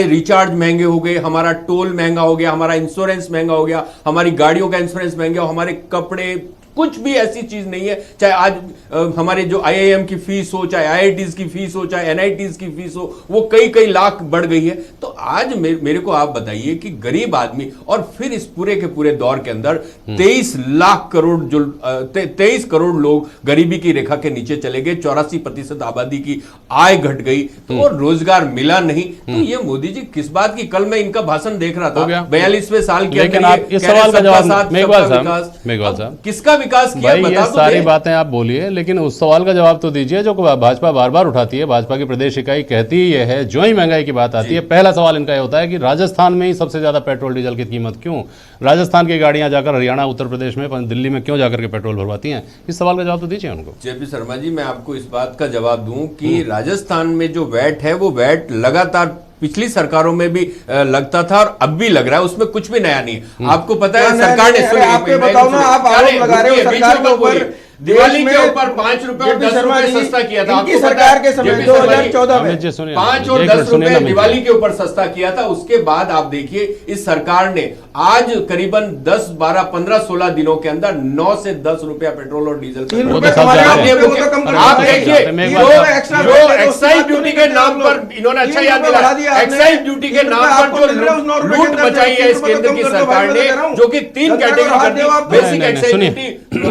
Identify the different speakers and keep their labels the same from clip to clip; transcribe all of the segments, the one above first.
Speaker 1: Recharge महंगे हो गए, हमारा टोल महंगा हो गया, हमारा इंश्योरेंस महंगा हो गया, हमारी गाड़ियों का इंश्योरेंस महंगा हो, हमारे कपड़े, कुछ भी ऐसी चीज नहीं है। चाहे आज हमारे जो आईआईएम की फीस हो, चाहे आईआईटीज की फीस हो, चाहे एनआईटीज की फीस हो, वो कई कई लाख बढ़ गई है। तो आज मेरे को आप बताइए कि गरीब आदमी, और फिर इस पूरे के पूरे दौर के अंदर 23 लाख करोड़ जो 23 करोड़ लोग गरीबी की रेखा के नीचे चले गए, 84% आबादी की आय घट गई, तो और रोजगार मिला नहीं। तो ये मोदी जी किस बात की, कल मैं इनका भाषण देख रहा था 42वें साल के अंदर,
Speaker 2: इस सवाल का जवाब मेघवाल साहब,
Speaker 1: किसका विकास किया?
Speaker 2: भाई ये सारी बातें आप बोलिए, लेकिन उस सवाल का जवाब तो दीजिए जो भाजपा बार बार उठाती है। भाजपा की प्रदेश इकाई कहती ही ये है, जो ही महंगाई की बात आती है पहला सवाल इनका ये होता है कि राजस्थान में ही सबसे ज्यादा पेट्रोल डीजल की कीमत क्यों? राजस्थान की गाड़ियां जाकर हरियाणा, उत्तर प्रदेश में, दिल्ली में क्यों जाकर के पेट्रोल भरवाती हैं? इस सवाल का जवाब तो दीजिए उनको।
Speaker 1: जेपी शर्मा जी, मैं आपको इस बात का जवाब दूं कि राजस्थान में जो वैट है, वो वैट लगातार पिछली सरकारों में भी लगता था और अब भी लग रहा है, उसमें कुछ भी नया नहीं। आपको पता है सरकार ने,
Speaker 3: आपके बताओ ना, आप आरोप लगा रहे हो सरकार के ऊपर,
Speaker 1: दिवाली के ऊपर 5 रुपए और 10 रुपए सस्ता किया था।
Speaker 3: इनकी सरकार के समय 2014 में
Speaker 1: 5 और 10 रुपए दिवाली के ऊपर सस्ता किया था। उसके बाद आप देखिए इस सरकार ने आज करीबन 10, 12, 15, 16 दिनों के अंदर 9 से 10 रुपया पेट्रोल और डीजल। आप देखिए जो एक्साइज ड्यूटी के नाम पर इन्होंने, अच्छा याद दिलाया, एक्साइज ड्यूटी के नाम पर जो लूट मचाई है इस केंद्र की सरकार ने, जो कि 3 कैटेगरी कर दी, basic excise duty,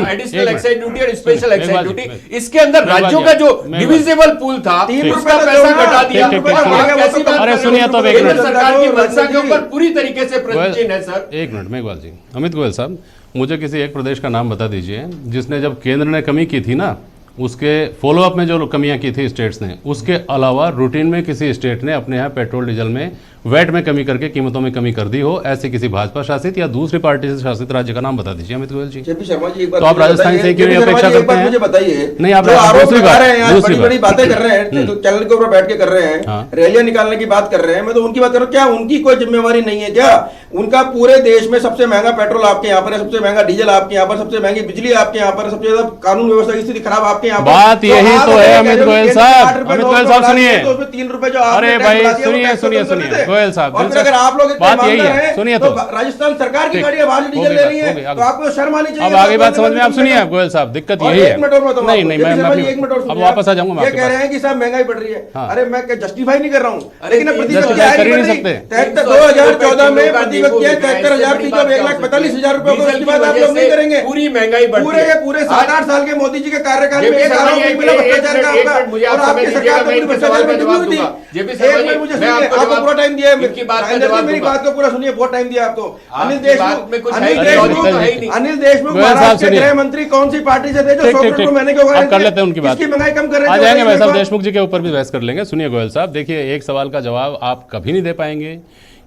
Speaker 1: additional excise duty और स्पेशल एक्साइज ड्यूटी। इसके अंदर राज्यों का जो डिविजिबल पूल था उसका पैसा घटा दिया।
Speaker 2: अरे सुनिए तो
Speaker 1: सरकार की मंशा के ऊपर पूरी तरीके से प्रतिचिन्ह है। सर
Speaker 2: एक मिनट मेघवाल जी, अमित गोयल साहब, मुझे किसी एक प्रदेश का नाम बता दीजिए जिसने, जब केंद्र ने कमी की थी ना, उसके फॉलोअप में जो कमियां की थी स्टेट्स ने, उसके अलावा रूटीन में किसी स्टेट ने अपने यहाँ पेट्रोल डीजल में वैट में कमी करके कीमतों में कमी कर दी हो, ऐसे किसी भाजपा शासित या दूसरी पार्टी से शासित राज्य का नाम बता दीजिए अमित गोयल जी।
Speaker 3: जेपी शर्मा जी,
Speaker 2: तो आप राजस्थान से क्यों अपेक्षा करते हैं?
Speaker 3: मुझे बताइए,
Speaker 2: नहीं आप
Speaker 3: दूसरी बड़ी बातें कर रहे हैं, चैनल के ऊपर बैठ के कर रहे हैं, रैलियां निकालने की बात कर रहे हैं, मैं तो उनकी बात कर रहा हूँ। क्या उनकी कोई जिम्मेवारी नहीं है क्या? उनका पूरे देश में सबसे महंगा पेट्रोल आपके यहाँ पर है, सबसे महंगा डीजल आपके यहाँ पर, सबसे महंगी बिजली आपके यहाँ पर, सबसे ज्यादा कानून व्यवस्था की स्थिति खराब आपके यहाँ पर।
Speaker 2: बात यही तो है अमित गोयल साहब। अमित गोयल साहब सुनिए,
Speaker 3: तो उसमें 3 रुपए जो,
Speaker 2: अरे भाई सुनिए गोयल साहब,
Speaker 3: आप लोग
Speaker 2: बात यही है, सुनिए तो
Speaker 3: राजस्थान सरकार की गाड़ियां बाहर डीजल ले रही है, तो आपको शर्म आनी चाहिए।
Speaker 2: अब आगे बात समझ में, आप सुनिए गोयल साहब, दिक्कत यही है। नहीं मैं अब वापस आ जाऊंगा।
Speaker 3: ये कह रहे हैं कि साहब महंगाई बढ़ रही है, अरे मैं जस्टिफाई नहीं कर रहा हूँ, लेकिन प्रति व्यक्ति 2014 में प्रति व्यक्ति 73,000 थी, जब 1,45,000 रुपए को, उसके बाद आप लोग नहीं करेंगे।
Speaker 1: पूरी महंगाई
Speaker 3: पूरे 7-8 साल के मोदी जी के कार्यकाल में एक आरोप नहीं मिला भ्रष्टाचार का आपका, और आपकी सरकार को भ्रष्टाचार में डूबी हुई थी। मुझे सुनिए, आपको पूरा टाइम दिया है, मेरी बात को पूरा सुनिए, बहुत टाइम दिया आपको। अनिल देशमुख महाराष्ट्र के गृह मंत्री कौन सी पार्टी से थे जो 100 करोड़ महीने के ऊपर
Speaker 2: कर लेते हैं उनकी बात,
Speaker 3: महंगाई कम कर रहे थे?
Speaker 2: आ जाएंगे भाई साहब, देशमुख जी के ऊपर भी बहस कर लेंगे। सुनिए गोयल साहब, देखिए एक सवाल का जवाब आप कभी नहीं दे पाएंगे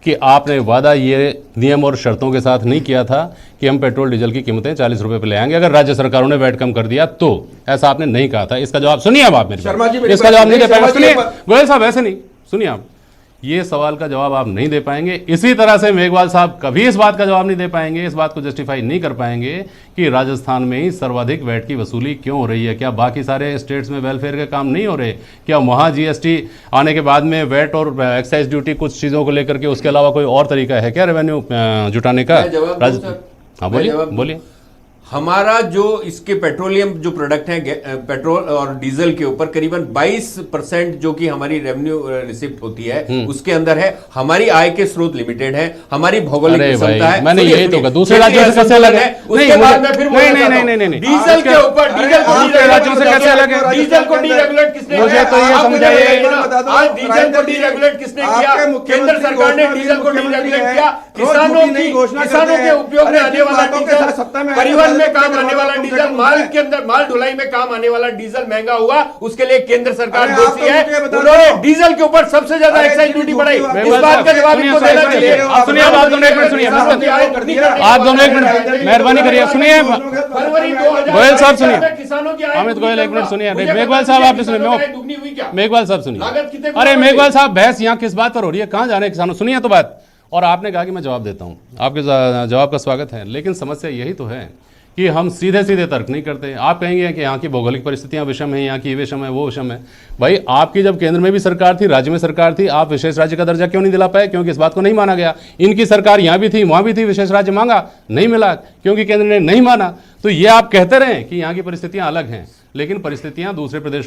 Speaker 2: कि आपने वादा ये नियम और शर्तों के साथ नहीं किया था कि हम पेट्रोल डीजल की कीमतें 40 रुपए पर ले आएंगे अगर राज्य सरकारों ने वैट कम कर दिया तो। ऐसा आपने नहीं कहा था। इसका जवाब सुनिए अब आप मेरे, इसका जवाब नहीं दे पाएंगे। सुनिए गोयल साहब, ऐसे नहीं, सुनिए आप, ये सवाल का जवाब आप नहीं दे पाएंगे। इसी तरह से मेघवाल साहब कभी इस बात का जवाब नहीं दे पाएंगे, इस बात को जस्टिफाई नहीं कर पाएंगे कि राजस्थान में ही सर्वाधिक वैट की वसूली क्यों हो रही है। क्या बाकी सारे स्टेट्स में वेलफेयर के काम नहीं हो रहे? क्या वहाँ जीएसटी आने के बाद में वैट और एक्साइज ड्यूटी कुछ चीज़ों को लेकर के, उसके अलावा कोई और तरीका है क्या रेवेन्यू जुटाने का? हाँ बोलिए।
Speaker 1: हमारा जो इसके पेट्रोलियम जो प्रोडक्ट है, पेट्रोल और डीजल के ऊपर करीबन 22% जो कि हमारी रेवेन्यू रिसिप्ट होती है, उसके अंदर है। हमारी आय के स्रोत लिमिटेड है, हमारी भौगोलिक क्षमता है।
Speaker 2: मैंने यही तो कहा, दूसरे राज्यों से कैसे अलग है?
Speaker 1: उसके बाद में फिर नहीं, डीजल के ऊपर, डीजल को
Speaker 2: राज्यों से कैसे अलग है?
Speaker 1: डीजल को डीरेगुलेट किसने किया?
Speaker 2: मुझे तो ये समझाइए,
Speaker 1: आज डीजल को डीरेगुलेट किसने किया? केंद्र सरकार ने डीजल को डीरेगुलेट किया। किसानों के उपयोग में आने वाला डीजल, परिवहन में काम आने वाला डीजल, माल के अंदर माल ढुलाई में काम आने वाला डीजल महंगा हुआ, उसके लिए केंद्र सरकार दोषी है। उन्होंने डीजल के ऊपर सबसे ज्यादा एक्साइज ड्यूटी बढ़ाई। इस बात का जवाब इनको देना चाहिए।
Speaker 2: आप सुनिए, आप दोनों एक मिनट सुनिए, आप दोनों एक मिनट मेहरबानी करिए, सुनिए गोयल साहब, सुनिए
Speaker 1: किसानों की
Speaker 2: अमित गोयल एक मिनट सुनिए। मेघवाल साहब आपने सुनिए, मेघवाल साहब सुनिए। अरे मेघवाल साहब, बहस यहाँ किस बात पर हो रही है? कहाँ जा रहे हैं किसानों? सुनिए तो बात। और आपने कहा कि मैं जवाब देता हूँ, आपके जवाब का स्वागत है, लेकिन समस्या यही तो है कि हम सीधे सीधे तर्क नहीं करते। आप कहेंगे कि यहाँ की भौगोलिक परिस्थितियाँ विषम हैं, यहाँ की विषम है, वो विषम है। भाई आपकी जब केंद्र में भी सरकार थी, राज्य में सरकार थी, आप विशेष राज्य का दर्जा क्यों नहीं दिला पाए? क्योंकि इस बात को नहीं माना गया। इनकी सरकार यहाँ भी थी, वहाँ भी थी, विशेष राज्य मांगा, नहीं मिला, क्योंकि केंद्र ने नहीं माना। तो ये आप कहते रहे कि यहाँ की परिस्थितियाँ अलग हैं, लेकिन परिस्थितियाँ दूसरे प्रदेशों